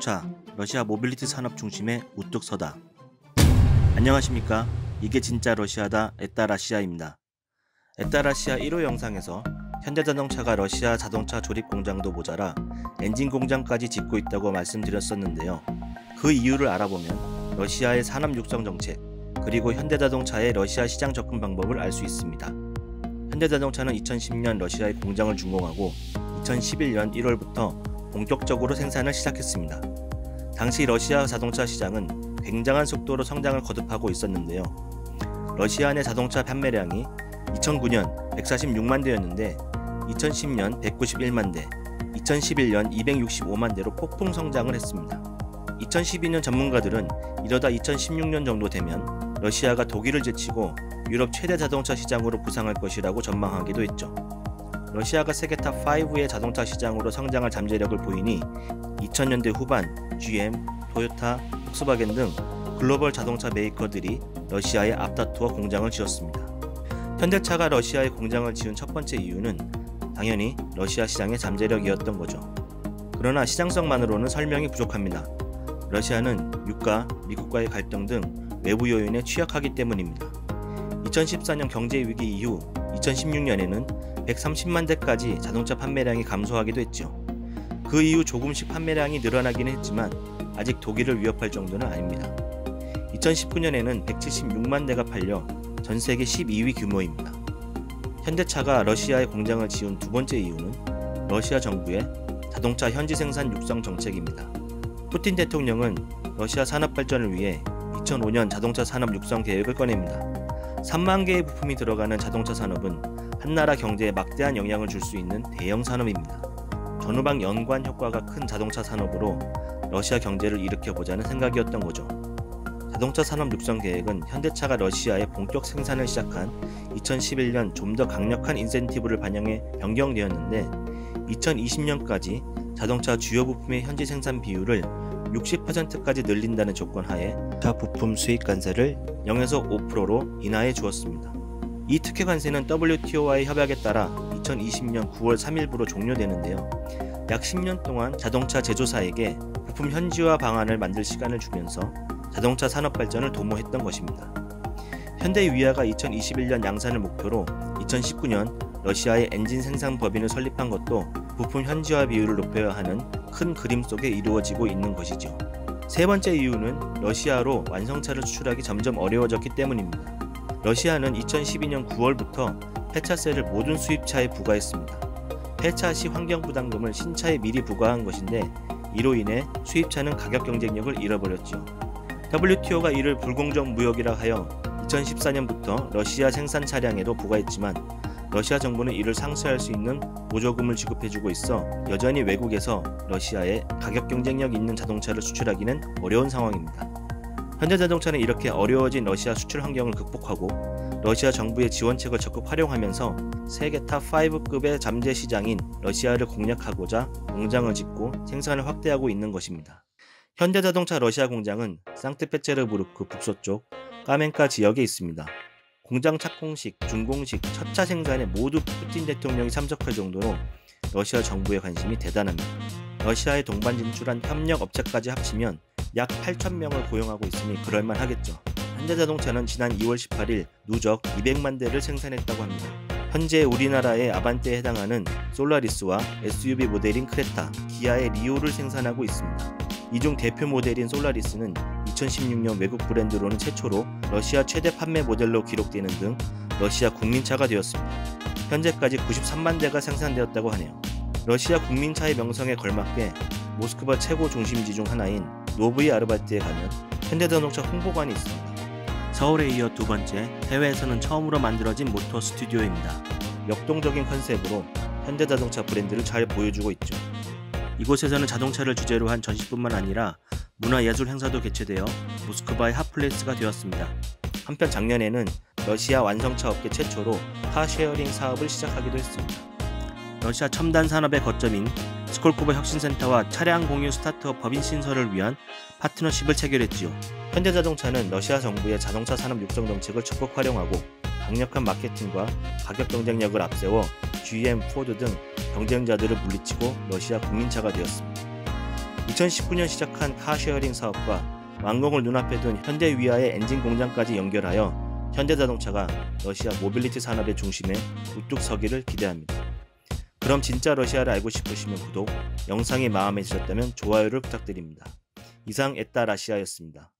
자동차, 러시아 모빌리티 산업 중심에 우뚝 서다. 안녕하십니까? 이게 진짜 러시아다 에따라시아입니다. 에따라시아 1호 영상에서 현대자동차가 러시아 자동차 조립 공장도 모자라 엔진 공장까지 짓고 있다고 말씀드렸었는데요. 그 이유를 알아보면 러시아의 산업 육성 정책, 그리고 현대자동차의 러시아 시장 접근 방법을 알 수 있습니다. 현대자동차는 2010년 러시아에 공장을 준공하고 2011년 1월부터 본격적으로 생산을 시작했습니다. 당시 러시아 자동차 시장은 굉장한 속도로 성장을 거듭하고 있었는데요. 러시아 내 자동차 판매량이 2009년 146만 대였는데 2010년 191만 대, 2011년 265만 대로 폭풍 성장을 했습니다. 2012년 전문가들은 이러다 2016년 정도 되면 러시아가 독일을 제치고 유럽 최대 자동차 시장으로 부상할 것이라고 전망하기도 했죠. 러시아가 세계 탑5의 자동차 시장으로 성장할 잠재력을 보이니 2000년대 후반 GM, 토요타, 폭스바겐 등 글로벌 자동차 메이커들이 러시아에 앞다투어 공장을 지었습니다. 현대차가 러시아에 공장을 지은 첫 번째 이유는 당연히 러시아 시장의 잠재력이었던 거죠. 그러나 시장성만으로는 설명이 부족합니다. 러시아는 유가, 미국과의 갈등 등 외부 요인에 취약하기 때문입니다. 2014년 경제위기 이후 2016년에는 130만 대까지 자동차 판매량이 감소하기도 했죠. 그 이후 조금씩 판매량이 늘어나기는 했지만 아직 독일을 위협할 정도는 아닙니다. 2019년에는 176만 대가 팔려 전 세계 12위 규모입니다. 현대차가 러시아에 공장을 지은 두 번째 이유는 러시아 정부의 자동차 현지 생산 육성 정책입니다. 푸틴 대통령은 러시아 산업 발전을 위해 2005년 자동차 산업 육성 계획을 꺼냅니다. 3만 개의 부품이 들어가는 자동차 산업은 한 나라 경제에 막대한 영향을 줄 수 있는 대형 산업입니다. 전후방 연관 효과가 큰 자동차 산업으로 러시아 경제를 일으켜보자는 생각이었던 거죠. 자동차 산업 육성 계획은 현대차가 러시아에 본격 생산을 시작한 2011년 좀 더 강력한 인센티브를 반영해 변경되었는데 2020년까지 자동차 주요 부품의 현지 생산 비율을 60%까지 늘린다는 조건 하에 차 부품 수입 관세를 0에서 5%로 인하해 주었습니다. 이 특혜 관세는 WTO와의 협약에 따라 2020년 9월 3일부로 종료되는데요. 약 10년 동안 자동차 제조사에게 부품 현지화 방안을 만들 시간을 주면서 자동차 산업 발전을 도모했던 것입니다. 현대 위아가 2021년 양산을 목표로 2019년 러시아의 엔진 생산 법인을 설립한 것도 부품 현지화 비율을 높여야 하는 큰 그림 속에 이루어지고 있는 것이죠. 세 번째 이유는 러시아로 완성차를 수출하기 점점 어려워졌기 때문입니다. 러시아는 2012년 9월부터 폐차세를 모든 수입차에 부과했습니다. 폐차 시 환경부담금을 신차에 미리 부과한 것인데 이로 인해 수입차는 가격 경쟁력을 잃어버렸죠. WTO가 이를 불공정 무역이라 하여 2014년부터 러시아 생산 차량에도 부과했지만 러시아 정부는 이를 상쇄할 수 있는 보조금을 지급해주고 있어 여전히 외국에서 러시아에 가격 경쟁력 있는 자동차를 수출하기는 어려운 상황입니다. 현대자동차는 이렇게 어려워진 러시아 수출 환경을 극복하고 러시아 정부의 지원책을 적극 활용하면서 세계 탑5급의 잠재 시장인 러시아를 공략하고자 공장을 짓고 생산을 확대하고 있는 것입니다. 현대자동차 러시아 공장은 상트페테르부르크 북서쪽 까멘카 지역에 있습니다. 공장 착공식, 준공식, 첫 차 생산에 모두 푸틴 대통령이 참석할 정도로 러시아 정부의 관심이 대단합니다. 러시아에 동반 진출한 협력 업체까지 합치면 약 8,000명을 고용하고 있으니 그럴만하겠죠. 현대자동차는 지난 2월 18일 누적 200만 대를 생산했다고 합니다. 현재 우리나라의 아반떼에 해당하는 솔라리스와 SUV 모델인 크레타, 기아의 리오를 생산하고 있습니다. 이 중 대표 모델인 솔라리스는 2016년 외국 브랜드로는 최초로 러시아 최대 판매 모델로 기록되는 등 러시아 국민차가 되었습니다. 현재까지 93만 대가 생산되었다고 하네요. 러시아 국민차의 명성에 걸맞게 모스크바 최고 중심지 중 하나인 노브이 아르바트에 가면 현대자동차 홍보관이 있습니다. 서울에 이어 두 번째, 해외에서는 처음으로 만들어진 모터 스튜디오입니다. 역동적인 컨셉으로 현대자동차 브랜드를 잘 보여주고 있죠. 이곳에서는 자동차를 주제로 한 전시뿐만 아니라 문화예술 행사도 개최되어 모스크바의 핫플레이스가 되었습니다. 한편 작년에는 러시아 완성차 업계 최초로 카쉐어링 사업을 시작하기도 했습니다. 러시아 첨단 산업의 거점인 스콜코보 혁신센터와 차량 공유 스타트업 법인 신설을 위한 파트너십을 체결했지요. 현대자동차는 러시아 정부의 자동차 산업 육성 정책을 적극 활용하고 강력한 마케팅과 가격 경쟁력을 앞세워 GM, 포드 등 경쟁자들을 물리치고 러시아 국민차가 되었습니다. 2019년 시작한 카쉐어링 사업과 완공을 눈앞에 둔 현대 위아의 엔진 공장까지 연결하여 현대자동차가 러시아 모빌리티 산업의 중심에 우뚝 서기를 기대합니다. 그럼 진짜 러시아를 알고 싶으시면 구독, 영상이 마음에 드셨다면 좋아요를 부탁드립니다. 이상 에따라시아였습니다.